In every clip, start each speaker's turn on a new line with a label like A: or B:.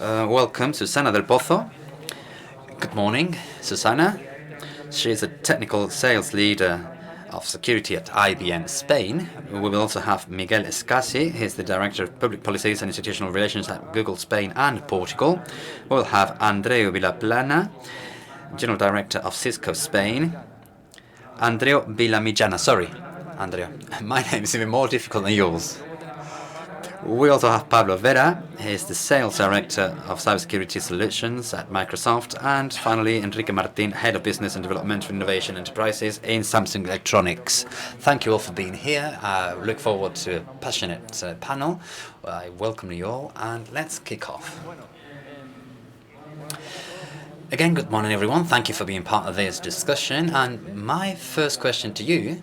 A: Welcome, Susana del Pozo. Good morning, Susana. She is a technical sales leader of security at IBM Spain. We will also have Miguel Escassi. He's the Director of Public Policies and Institutional Relations at Google Spain and Portugal. We'll have Andreu Vilamitjana, General Director of CISCO Spain. Andreu Vilamitjana, sorry, Andreu. My name is even more difficult than yours. We also have Pablo Vera. He's the Sales Director of Cybersecurity Solutions at Microsoft. And finally, Enrique Martín, Head of Business and Development for Innovation Enterprises in Samsung Electronics. Thank you all for being here. I look forward to a passionate panel. I welcome you all, and let's kick off. Again, good morning, everyone. Thank you for being part of this discussion. And my first question to you,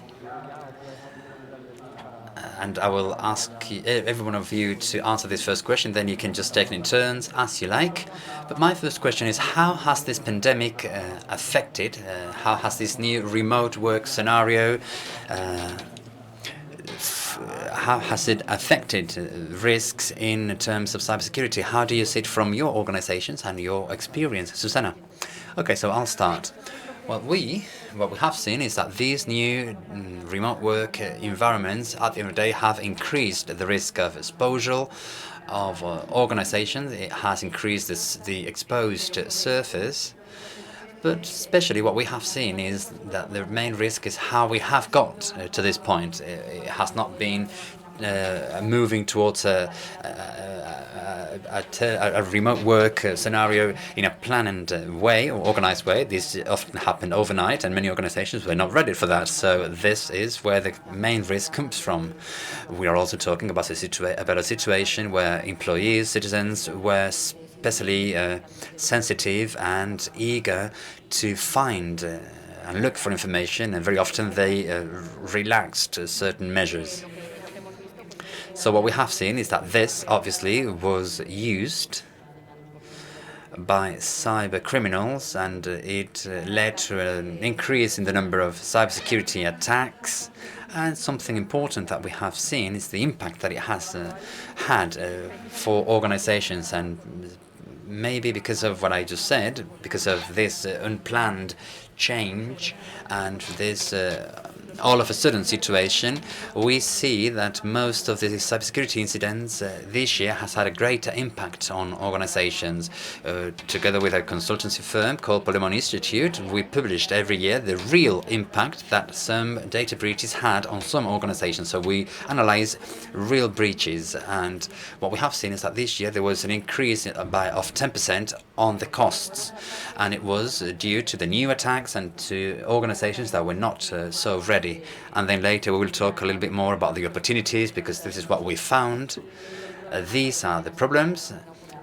A: and I will ask every one of you to answer this first question, then you can just take it in turns as you like. But my first question is, how has this pandemic affected, how has this new remote work scenario, how has it affected risks in terms of cybersecurity? How do you see it from your organizations and your experience? Susana? Okay, so I'll start. What we have seen is that these new remote work environments at the end of the day have increased the risk of exposure of organizations. It has increased the exposed surface. But especially what we have seen is that the main risk is how we have got to this point. It has not been moving towards a remote work scenario in a planned way or organized way. This often happened overnight, and many organizations were not ready for that. So this is where the main risk comes from. We are also talking about a situation where employees, citizens were especially sensitive and eager to find and look for information, and very often they relaxed certain measures. So what we have seen is that this obviously was used by cyber criminals, and it led to an increase in the number of cybersecurity attacks. And something important that we have seen is the impact that it has had for organizations, and maybe because of what I just said, because of this unplanned change and this all of a sudden situation, we see that most of the cybersecurity incidents this year has had a greater impact on organizations. Together with a consultancy firm called Palacio Institute, we published every year the real impact that some data breaches had on some organizations. So we analyze real breaches, and what we have seen is that this year there was an increase of 10% on the costs, and it was due to the new attacks and to organizations that were not so ready. And then later we will talk a little bit more about the opportunities, because this is what we found. These are the problems,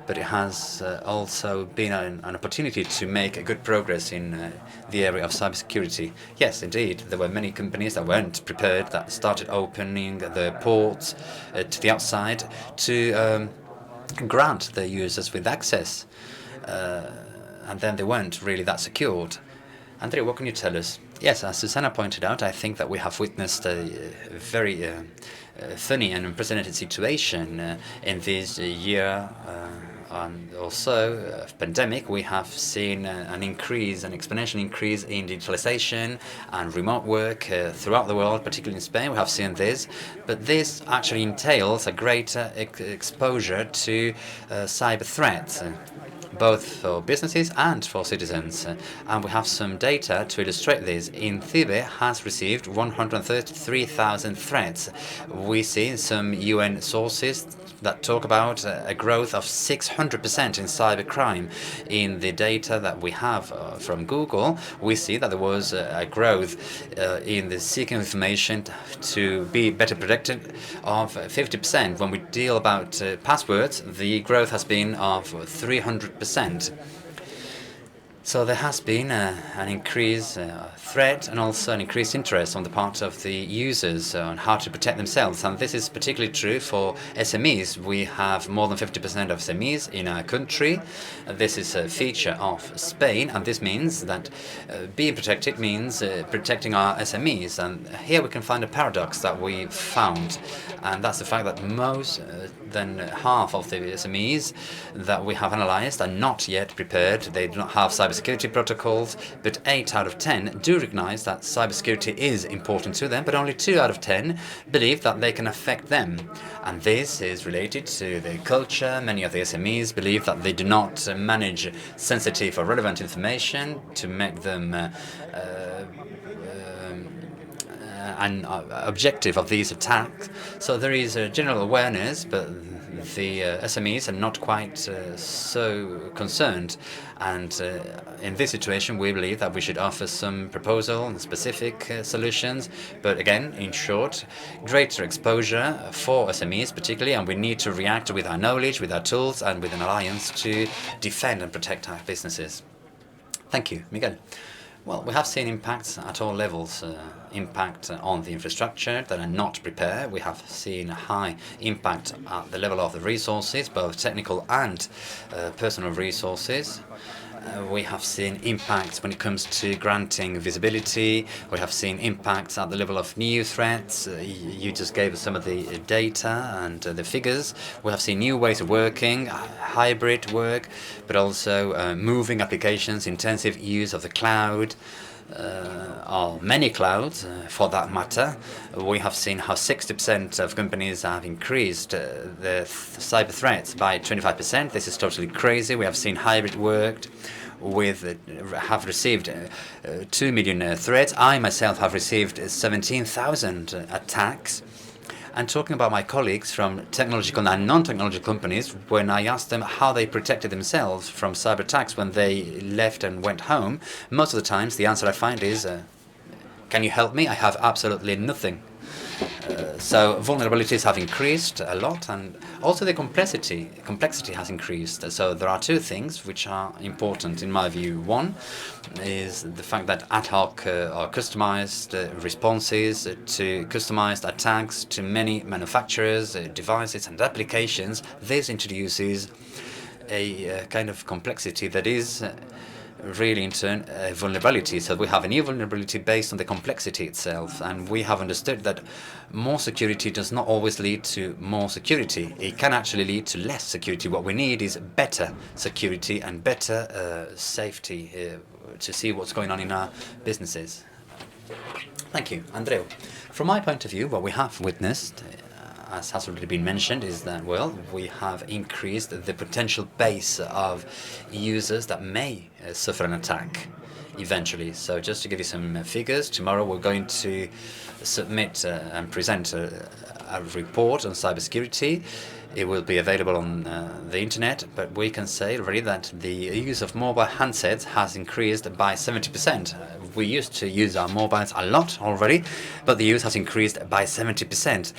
A: but it has also been an opportunity to make a good progress in the area of cybersecurity. Yes, indeed, there were many companies that weren't prepared, that started opening their ports to the outside to grant their users with access, and then they weren't really that secured. Andreu, what can you tell us? Yes, as Susana pointed out, I think that we have witnessed a very funny and unprecedented situation in this year. And also, pandemic, we have seen an exponential increase in digitalization and remote work throughout the world, particularly in Spain. We have seen this, but this actually entails a greater exposure to cyber threats, both for businesses and for citizens. And we have some data to illustrate this. INCIBE has received 133,000 threats. We see some UN sources that talk about a growth of 600% in cybercrime. In the data that we have from Google, we see that there was a growth in the seeking information to be better protected of 50%. When we deal about passwords, the growth has been of 300%. So there has been an increased threat and also an increased interest on the part of the users on how to protect themselves. And this is particularly true for SMEs. We have more than 50% of SMEs in our country. This is a feature of Spain, and this means that being protected means protecting our SMEs. And here we can find a paradox that we found, and that's the fact that most than half of the SMEs that we have analyzed are not yet prepared. They do not have cybersecurity protocols, but 8 out of 10 do recognize that cybersecurity is important to them, but only 2 out of 10 believe that they can affect them. And this is related to the culture. Many of the SMEs believe that they do not manage sensitive or relevant information to make them an objective of these attacks. So there is a general awareness, but the SMEs are not quite so concerned. And in this situation, we believe that we should offer some proposal and specific solutions. But again, in short, greater exposure for SMEs particularly, and we need to react with our knowledge, with our tools, and with an alliance to defend and protect our businesses. Thank you, Miguel. Well, we have seen impacts at all levels. Impact on the infrastructure that are not prepared. We have seen a high impact at the level of the resources, both technical and personal resources. We have seen impacts when it comes to granting visibility. We have seen impacts at the level of new threats. You just gave us some of the data and the figures. We have seen new ways of working, hybrid work, but also moving applications, intensive use of the cloud, or many clouds for that matter. We have seen how 60% of companies have increased their cyber threats by 25%. This is totally crazy. We have seen hybrid work. Have received 2 million threats. I myself have received 17,000 attacks. And talking about my colleagues from technological and non-technological companies, when I asked them how they protected themselves from cyber attacks when they left and went home, most of the times the answer I find is, can you help me? I have absolutely nothing. So vulnerabilities have increased a lot, and also the complexity has increased. So there are two things which are important in my view. One is the fact that ad hoc or customized responses to customized attacks to many manufacturers, devices and applications. This introduces a kind of complexity that is really in turn a vulnerability. So we have a new vulnerability based on the complexity itself, and we have understood that more security does not always lead to more security. It can actually lead to less security. What we need is better security and better safety to see what's going on in our businesses. Thank you, Andreu. From my point of view, what we have witnessed, as has already been mentioned, is that, well, we have increased the potential base of users that may suffer an attack eventually. So just to give you some figures, tomorrow we're going to submit and present a report on cybersecurity. It will be available on the internet, but we can say already that the use of mobile handsets has increased by 70%. We used to use our mobiles a lot already, but the use has increased by 70%.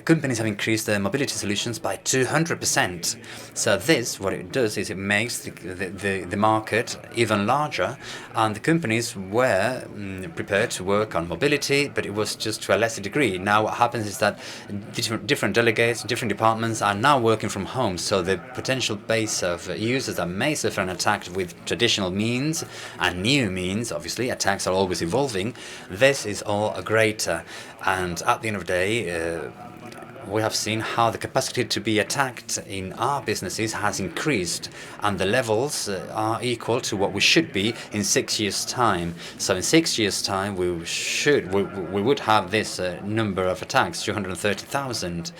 A: Companies have increased their mobility solutions by 200%. So this, what it does is it makes the market even larger, and the companies were prepared to work on mobility, but it was just to a lesser degree. Now what happens is that different delegates, different departments are now working from home, so the potential base of users that may suffer an attack with traditional means and new means, obviously attacks are always evolving, this is all greater. And at the end of the day, we have seen how the capacity to be attacked in our businesses has increased, and the levels are equal to what we should be in 6 years' time. So in 6 years' time, we would have this number of attacks, 230,000.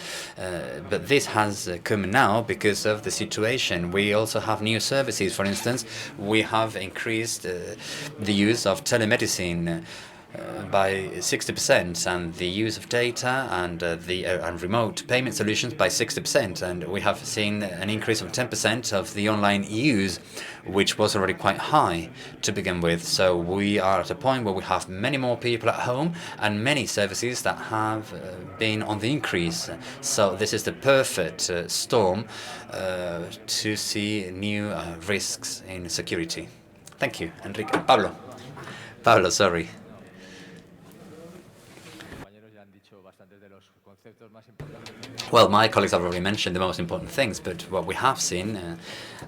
A: But this has come now because of the situation. We also have new services. For instance, we have increased the use of telemedicine by 60%, and the use of data and and remote payment solutions by 60%. And we have seen an increase of 10% of the online use, which was already quite high to begin with. So we are at a point where we have many more people at home and many services that have been on the increase. So this is the perfect storm to see new risks in security. Thank Thank you, Enrique. Pablo, sorry. Well, my colleagues have already mentioned the most important things, but what we have seen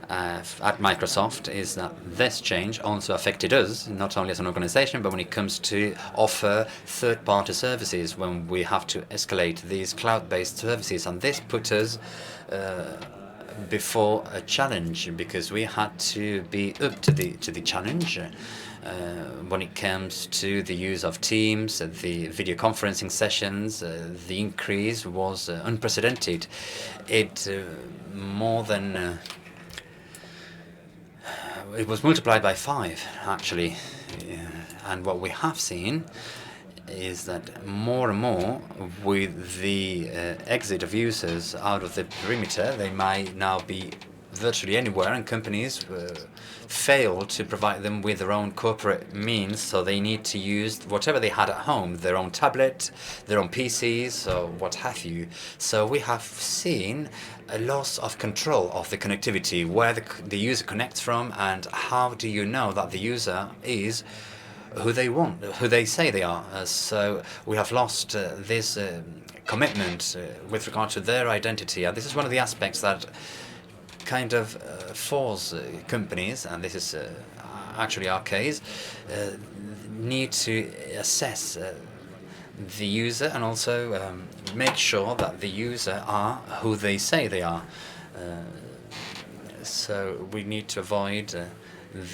A: at Microsoft is that this change also affected us, not only as an organization, but when it comes to offer third-party services, when we have to escalate these cloud-based services. And this put us before a challenge, because we had to be up to the challenge. When it comes to the use of Teams, the video conferencing sessions, the increase was unprecedented. It was multiplied by 5, actually. And what we have seen is that more and more, with the exit of users out of the perimeter, they might now be virtually anywhere, and companies fail to provide them with their own corporate means, so they need to use whatever they had at home, their own tablet, their own PCs, or what have you. So we have seen a loss of control of the connectivity, where the user connects from, and how do you know that the user is who they say they are. So we have lost this commitment with regard to their identity, and this is one of the aspects that kind of force companies, and this is actually our case, need to assess the user and also make sure that the user are who they say they are. So we need to avoid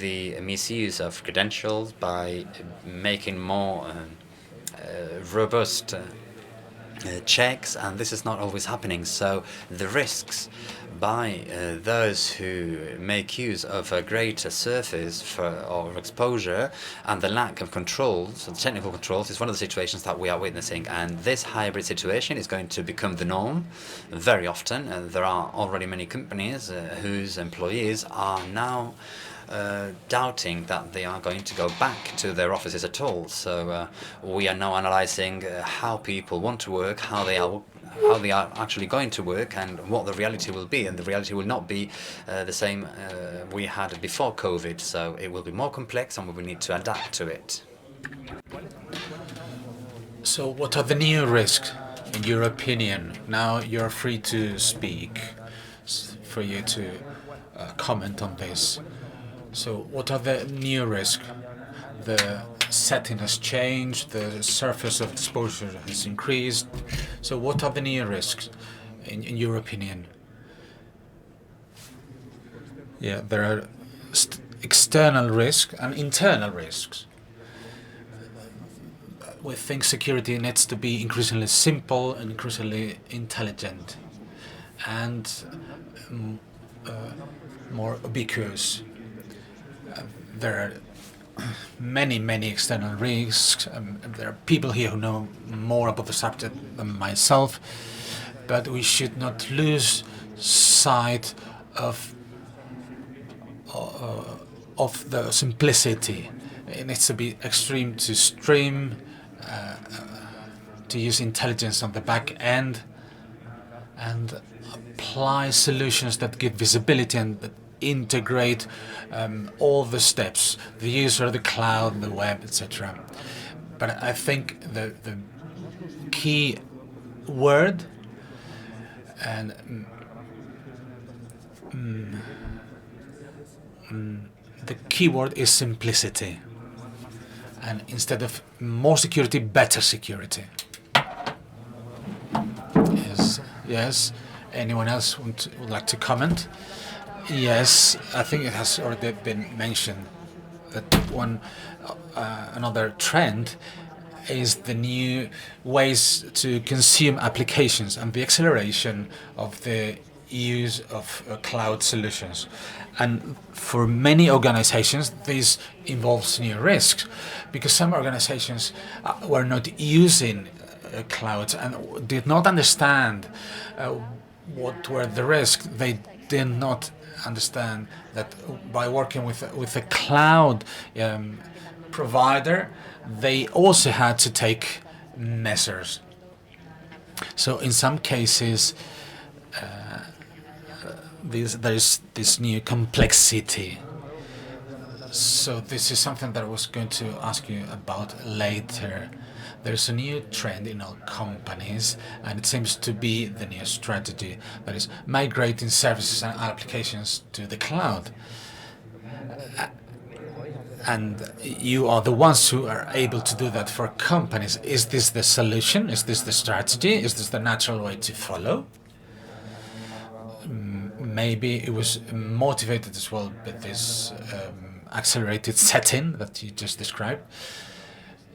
A: the misuse of credentials by making more robust checks, and this is not always happening. So the risks by those who make use of a greater surface or exposure, and the lack of controls, technical controls, is one of the situations that we are witnessing. And this hybrid situation is going to become the norm very often. There are already many companies whose employees are now doubting that they are going to go back to their offices at all. So we are now analyzing how people want to work, how they are actually going to work, and what the reality will be. And the reality will not be the same we had before COVID. So it will be more complex, and we will need to adapt to it.
B: So what are the new risks, in your opinion? Now you're free to speak, for you to comment on this. So what are the new risks? The setting has changed, the surface of exposure has increased. So what are the new risks, in your opinion? Yeah, there are external risks and internal risks. We think security needs to be increasingly simple and increasingly intelligent and more ubiquitous. There are many external risks. There are people here who know more about the subject than myself, but we should not lose sight of the simplicity. It needs to be extreme to stream, to use intelligence on the back end, and apply solutions that give visibility and that integrate all the steps, the user, the cloud, the web, etc. But I think the key word and the key word is simplicity. And instead of more security, better security. Yes. Anyone else would like to comment? Yes, I think it has already been mentioned that another trend is the new ways to consume applications and the acceleration of the use of cloud solutions. And for many organizations, this involves new risks, because some organizations were not using clouds and did not understand what were the risks. They did not understand that by working with a cloud provider, they also had to take measures. So in some cases, there is this new complexity. So this is something that I was going to ask you about later. There's a new trend in all companies, and it seems to be the new strategy, that is migrating services and applications to the cloud. And you are the ones who are able to do that for companies. Is this the solution? Is this the strategy? Is this the natural way to follow? Maybe it was motivated as well by this accelerated setting that you just described.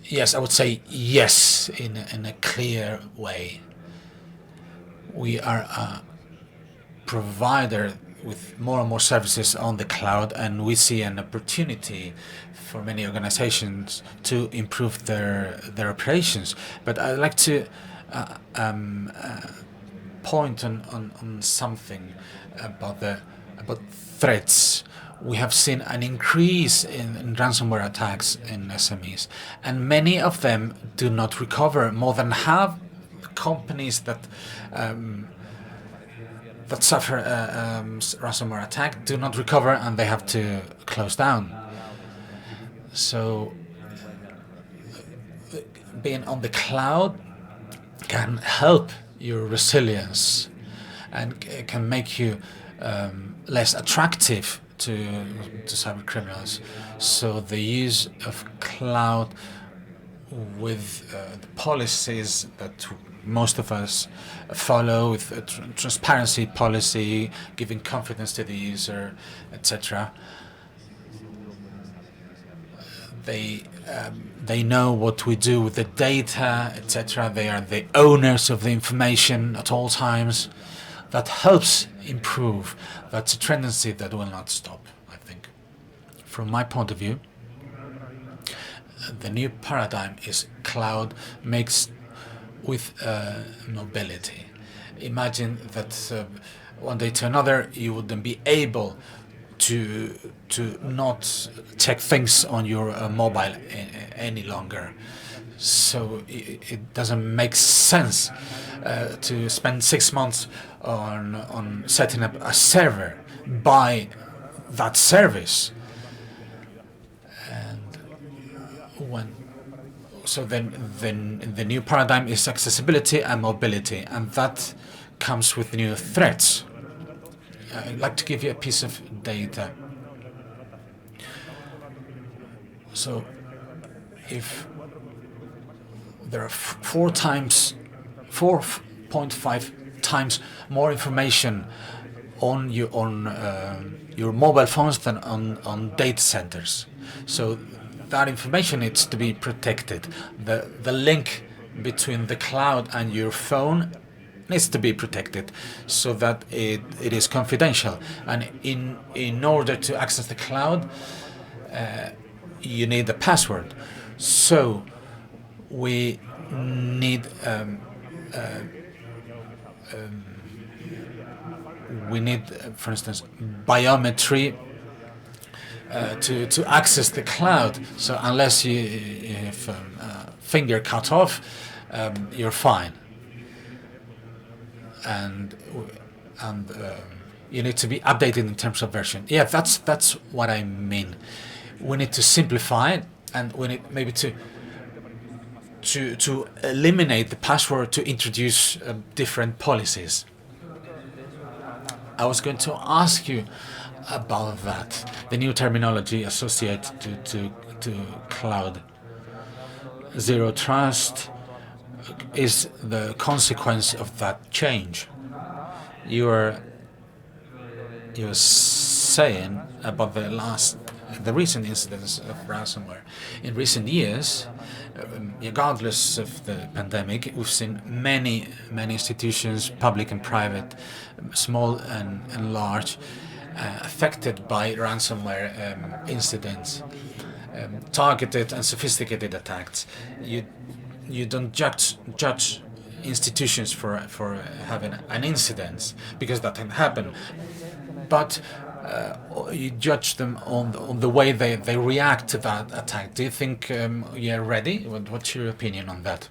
B: Yes, I would say yes in a clear way. We are a provider with more and more services on the cloud, and we see an opportunity for many organizations to improve their operations. But I'd like to point on something about threats. We have seen an increase in ransomware attacks in SMEs, and many of them do not recover. More than half companies that suffer a ransomware attack do not recover, and they have to close down. So being on the cloud can help your resilience and can make you less attractive to cyber criminals. So the use of cloud with the policies that most of us follow, with a transparency policy, giving confidence to the user, etc. They know what we do with the data, etc. They are the owners of the information at all times. That helps improve. That's a tendency that will not stop, I think. From my point of view, the new paradigm is cloud mixed with mobility. Imagine that one day to another you wouldn't be able to not check things on your mobile any longer. So it doesn't make sense to spend 6 months on setting up a server, buy that service, and then the new paradigm is accessibility and mobility, and that comes with new threats. I'd like to give you a piece of data. So if there are 4.5 times more information on your mobile phones than on data centers. So that information needs to be protected. The link between the cloud and your phone needs to be protected so that it is confidential. And in order to access the cloud, you need a password. So we need for instance, biometry to access the cloud. So unless you have a finger cut off, you're fine. And you need to be updated in terms of version. Yeah, that's what I mean. We need to simplify it, and we need maybe to eliminate the password, to introduce different policies. I was going to ask you about that, the new terminology associated to cloud. Zero trust is the consequence of that change. You were saying about the recent incidents of ransomware. In recent years, regardless of the pandemic, we've seen many institutions, public and private, small and large, affected by ransomware incidents, targeted and sophisticated attacks. You don't judge institutions for having an incident, because that can happen, but you judge them on the way they react to that attack. Do you think you're ready? What's your opinion on that?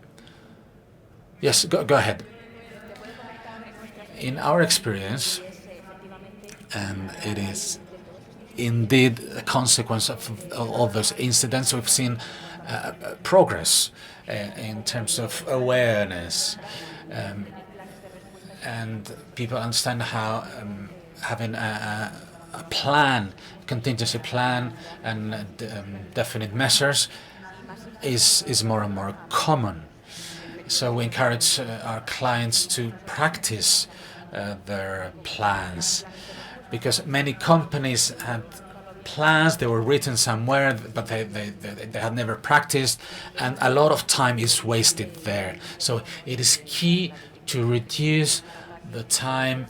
B: Yes, go ahead. In our experience, and it is indeed a consequence of all those incidents. We've seen progress in terms of awareness, and people understand how having a plan, contingency plan, and definite measures is more and more common. So we encourage our clients to practice their plans, because many companies had plans, they were written somewhere, but they had never practiced, and a lot of time is wasted there. So it is key to reduce the time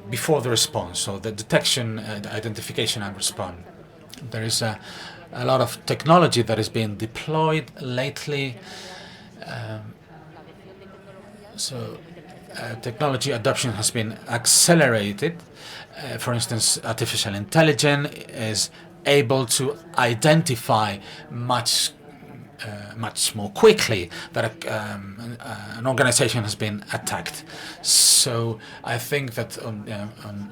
B: before the response, so the detection, the identification and response. There is a lot of technology that is being deployed lately. Technology adoption has been accelerated. For instance, artificial intelligence is able to identify much more quickly that an organization has been attacked. So I think that on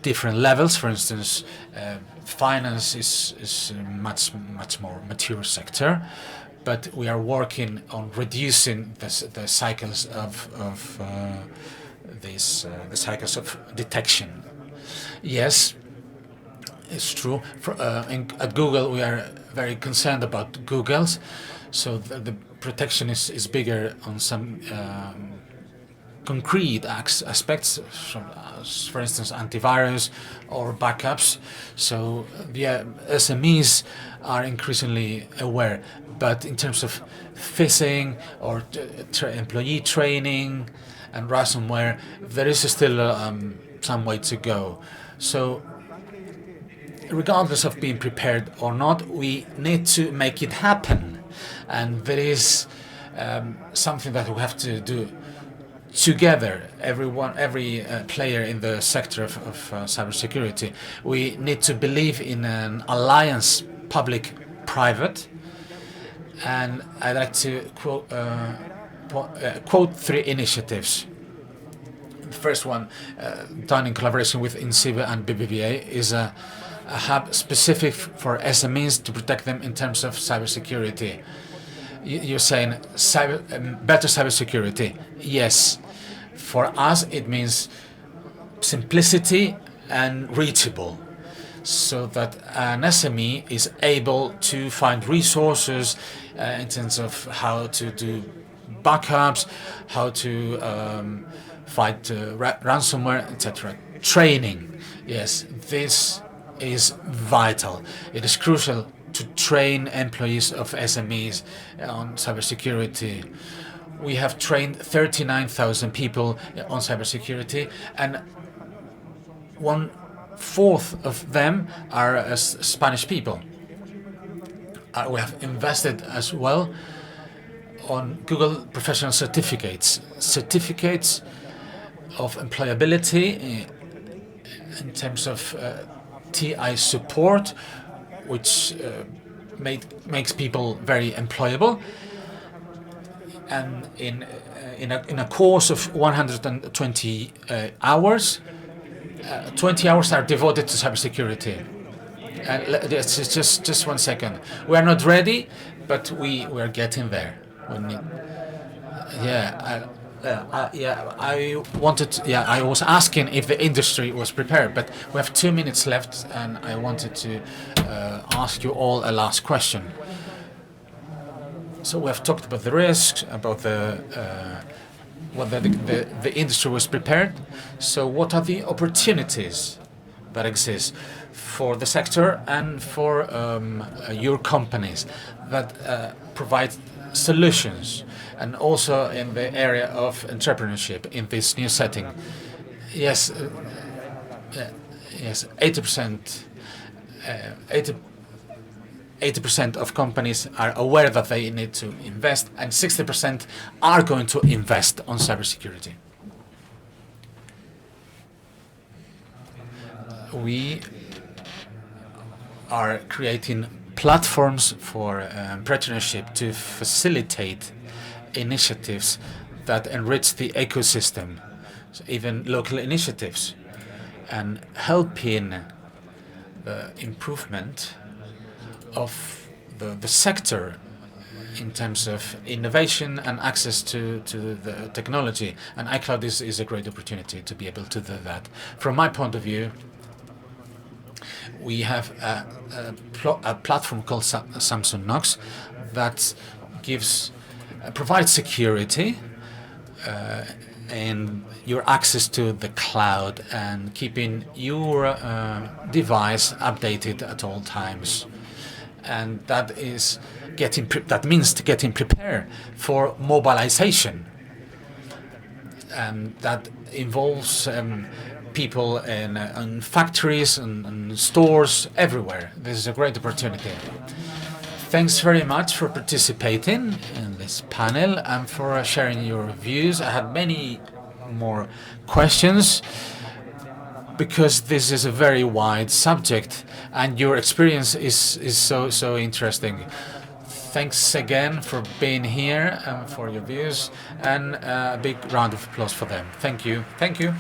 B: different levels, for instance, finance is a much more mature sector, but we are working on reducing the cycles of the cycles of detection. Yes, it's true. At Google, we are very concerned about Google's, so the protection is bigger on some concrete aspects, for instance, antivirus or backups. So the SMEs are increasingly aware, but in terms of phishing or employee training and ransomware, there is still some way to go. So regardless of being prepared or not, we need to make it happen, and there is something that we have to do together. Every player in the sector of cybersecurity. We need to believe in an alliance, public-private, and I'd like to quote 3 initiatives. The first one, done in collaboration with INCIBE and BBVA, is a hub specific for SMEs to protect them in terms of cybersecurity. You're saying better cybersecurity. Yes. For us, it means simplicity and reachable, so that an SME is able to find resources in terms of how to do backups, how to fight ransomware, etc. Training. Yes, this is vital. It is crucial to train employees of SMEs on cybersecurity. We have trained 39,000 people on cybersecurity, and 1/4 of them are Spanish people. We have invested as well on Google professional certificates of employability in terms of TI support, which makes people very employable. And in a course of 120 hours, 20 hours are devoted to cybersecurity. Just 1 second. We are not ready, but we are getting there. I was asking if the industry was prepared, but we have 2 minutes left, and I wanted to ask you all a last question. So we have talked about the risks, about whether the industry was prepared. So what are the opportunities that exist for the sector and for your companies that provide solutions, and also in the area of entrepreneurship in this new setting? Yes, 80% of companies are aware that they need to invest, and 60% are going to invest on cybersecurity. We are creating platforms for entrepreneurship to facilitate initiatives that enrich the ecosystem, so even local initiatives, and helping the improvement of the sector in terms of innovation and access to the technology. And iCloud is a great opportunity to be able to do that. From my point of view, we have a platform called Samsung Knox that provides security and your access to the cloud and keeping your device updated at all times. And that means getting prepared for mobilization. And that involves people in factories and stores everywhere. This is a great opportunity. Thanks very much for participating in this panel and for sharing your views. I had many more questions because this is a very wide subject and your experience is so interesting. Thanks again for being here and for your views, and a big round of applause for them. Thank you. Thank you.